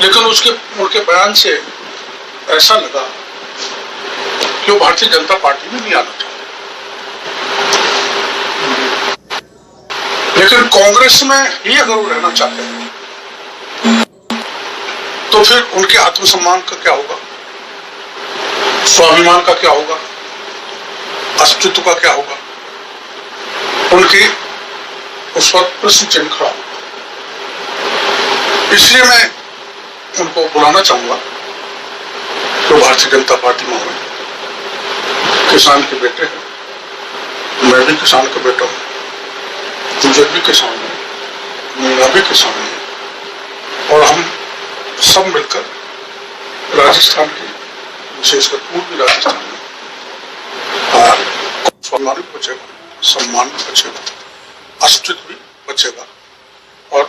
लेकिन उनके बयान से ऐसा लगा कि वो भारतीय जनता पार्टी में नहीं आना चाहते, लेकिन कांग्रेस में ही अगर वो रहना चाहते हैं तो फिर उनके आत्मसम्मान का क्या होगा, स्वाभिमान का क्या होगा, अस्तित्व का क्या होगा, उनकी उस वक्त प्रश्न चिन्ह खड़ा होगा। इसलिए मैं उनको बुलाना चाहूंगा तो भारतीय जनता पार्टी में हो, किसान के बेटे हैं, मैं भी किसान का बेटा हूं, गुजर भी किसान है, मीणा भी किसान है, और हम सब मिलकर राजस्थान की, विशेषकर पूर्वी राजस्थान में स्वाभिमान भी बचेगा, सम्मान भी बचेगा, अस्तित्व भी बचेगा और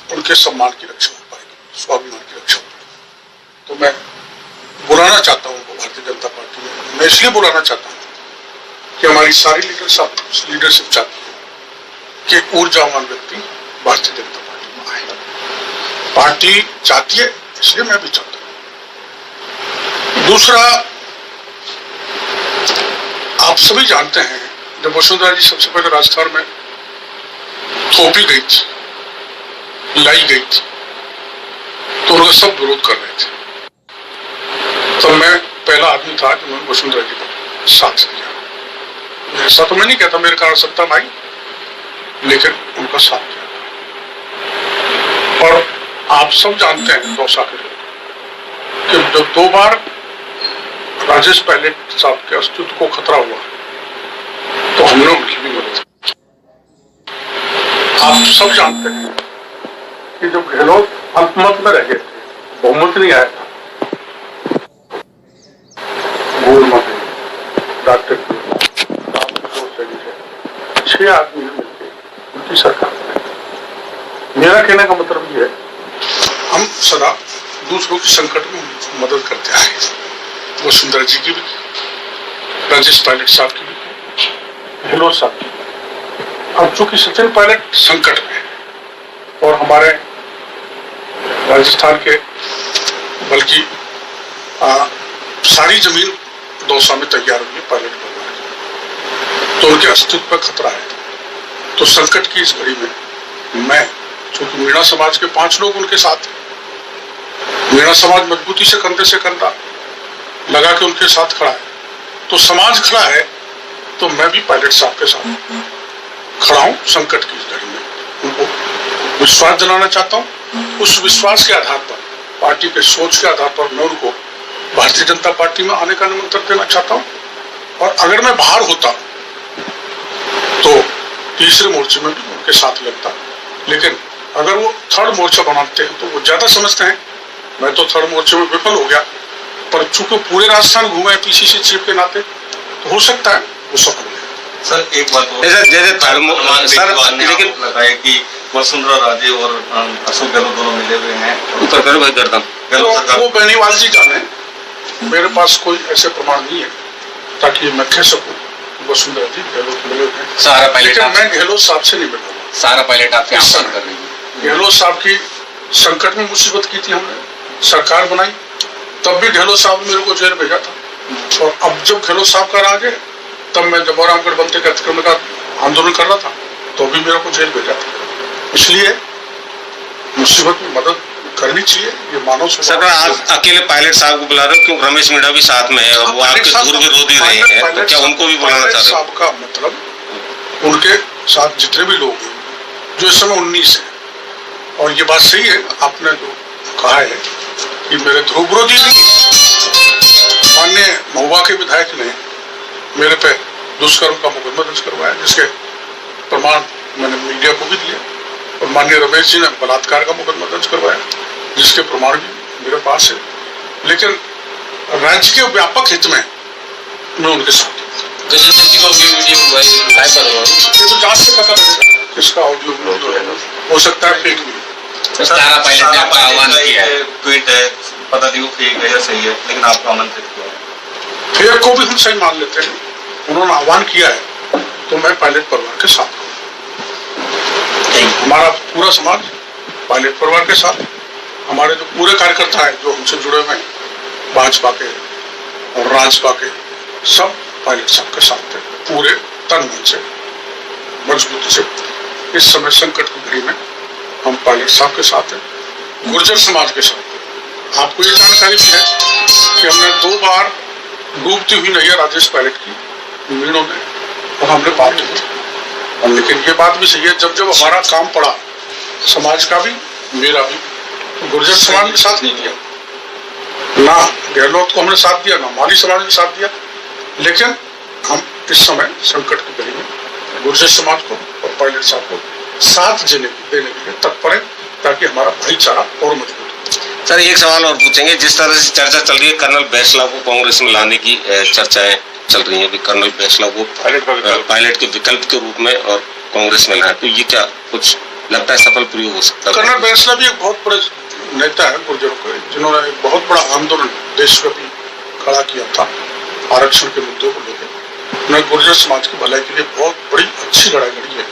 उनके सम्मान की रक्षा हो पाएगी, स्वाभिमान की रक्षा हो पाएगी। तो मैं बुलाना चाहता हूं उनको भारतीय जनता पार्टी में। मैं इसलिए बुलाना चाहता हूं कि हमारी सारी लीडरशिप चाहती है कि ऊर्जावान व्यक्ति भारतीय जनता पार्टी में आए। पार्टी चाहती है, इसलिए मैं भी चाहता हूं। दूसरा, आप सभी जानते हैं जब वसुंधरा जी सबसे पहले राजस्थान में थोपी गई थी, लाई गई थी, तो उनका सब विरोध कर रहे थे। तो मैं पहला आदमी था जो मैंने वसुंधरा जी का साथ दिया। ऐसा तो मैं नहीं कहता मेरे कारण सत्ता में आई, लेकिन उनका साथ दिया। और आप सब जानते हैं दौसा के कि जब 2 बार राजेश पायलट साहब के अस्तित्व को खतरा हुआ तो हमने उनकी भी मदद की। आप सब जानते हैं कि जब गहलोत अल्पमत में रह गए थे, बहुमत नहीं आया था, गोल मत डॉक्टर 6 आदमी मिलकर उनकी सरकार बनाई। मेरा कहने का मतलब ये है, हम सदा दूसरों के संकट में मदद करते आए। वसुंधरा जी की भी, राजेश पायलट साहब की भी, गहलोत साहब की। अब चूंकि सचिन पायलट संकट में है और हमारे राजस्थान के, बल्कि सारी जमीन दौसा में तैयार हुई है पायलट परिवार की, तो उनके अस्तित्व पर खतरा है। तो संकट की इस घड़ी में मैं, चूंकि मीणा समाज के 5 लोग उनके साथ हैं, मीणा समाज मजबूती से कंधे से कंधा लगा के उनके साथ खड़ा है, तो समाज खड़ा है, तो मैं भी पायलट साहब के साथ खड़ा हूं संकट की इस घड़ी में। उनको विश्वास दिलाना चाहता हूं। उस विश्वास के आधार पर, पार्टी के सोच के आधार पर मैं उनको भारतीय जनता पार्टी में आने का निमंत्रण देना चाहता हूं। और अगर मैं बाहर होता तो तीसरे मोर्चे में भी उनके साथ लगता, लेकिन अगर वो 3rd मोर्चा बनाते हैं तो वो ज्यादा समझते हैं। मैं तो 3rd मोर्चे में विफल हो गया, पर चूंकि पूरे राजस्थान घूमे पीसीसी चीफ के नाते, तो हो सकता है वो सफल है। सर एक बात लेकिन लगाए कि वसुंधरा राजे और अशोक गहलोत दोनों मिले हुए हैं, तो वो बेनीवाल जी जाने, मेरे पास कोई ऐसे प्रमाण नहीं है ताकि मैं कह सकूं वसुंधरा जी गहलोत मिले हुए हैं। सारा पायलट, लेकिन मैं गहलोत साहब से नहीं मिला। सारा पायलट आपके आह्वान कर रही है। गहलोत साहब की संकट में मुसीबत की थी, हमने सरकार बनाई, तब भी गहलोत साहब मेरे को जेल भेजा था। और अब जब गहलोत साहब का राज है, तब मैं जब रामगढ़ बनते के अतिक्रमण का आंदोलन कर रहा था, तो भी मेरे को जेल भेजा था। इसलिए मुसीबत में मदद करनी चाहिए, ये मानव सर। आप अकेले पायलट साहब को बुला रहे हो, क्योंकि रमेश मीणा भी साथ में है और वो आपके दूर विरोधी रहे हैं, तो क्या उनको भी बुलाना चाहते हैं? साहब का मतलब उनके साथ जितने भी लोग हैं, जो इस समय 19 है, और ये बात सही है आपने जो कहा है कि मेरे ध्रुव विरोधी माननीय महुआ के विधायक ने मेरे पे दुष्कर्म का मुकदमा दर्ज करवाया, जिसके प्रमाण मैंने मीडिया को भी दिया। और माननीय रमेश जी ने बलात्कार का मुकदमा दर्ज करवाया, जिसके प्रमाण भी मेरे पास है। लेकिन राज्य के व्यापक हित में मैं उनके साथ तो जांच से पता लगेगा किसका ऑडियो वीडियो है, हो सकता है फेक भी। सारा पायलट ने आपका आह्वान किया है, ट्वीट है, पता नहीं वो फेक है या सही है, लेकिन आपको आमंत्रित किया है। फेक को भी हम सही मान लेते हैं। उन्होंने आह्वान किया है तो मैं पायलट परिवार के साथ हूँ। हमारा पूरा समाज पायलट परिवार के साथ, हमारे जो पूरे कार्यकर्ता हैं जो हमसे जुड़े हुए हैं, भाजपा के और राजपा के, सब पायलट साहब के साथ थे, पूरे तन मन से, मजबूती से। इस समय संकट की घड़ी में हम पायलट साहब के साथ हैं, गुर्जर समाज के साथ। आपको ये जानकारी भी है कि हमने 2 बार डूबती हुई नैया राजेश पायलट की मीणों में, और हमने पार की। लेकिन ये बात भी सही है, जब जब हमारा काम पड़ा, समाज का भी मेरा भी, तो गुर्जर समाज ने साथ नहीं दिया, ना गहलोत को हमने साथ दिया, ना माली समाज ने साथ दिया। लेकिन हम इस समय संकट की घड़ी में गुर्जर समाज को और पायलट साहब को साथ देने के लिए तत्पर है, ताकि हमारा भाईचारा और मजबूत हो। सर एक सवाल और पूछेंगे, जिस तरह से चर्चा चल रही है कर्नल बैसला को कांग्रेस में लाने की चर्चाएं चल रही है, कर्नल बैसला को पायलट के विकल्प के रूप में और कांग्रेस में लाए, तो ये क्या कुछ लगता है सफल प्रयोग हो सकता है? कर्नल बैसला भी एक बहुत बड़े नेता है गुर्जरों के, जिन्होंने एक बहुत बड़ा आंदोलन देशव्यापी खड़ा किया था आरक्षण के मुद्दों को लेकर। उन्होंने गुर्जर समाज की भलाई के लिए बहुत बड़ी अच्छी लड़ाई लड़ी है।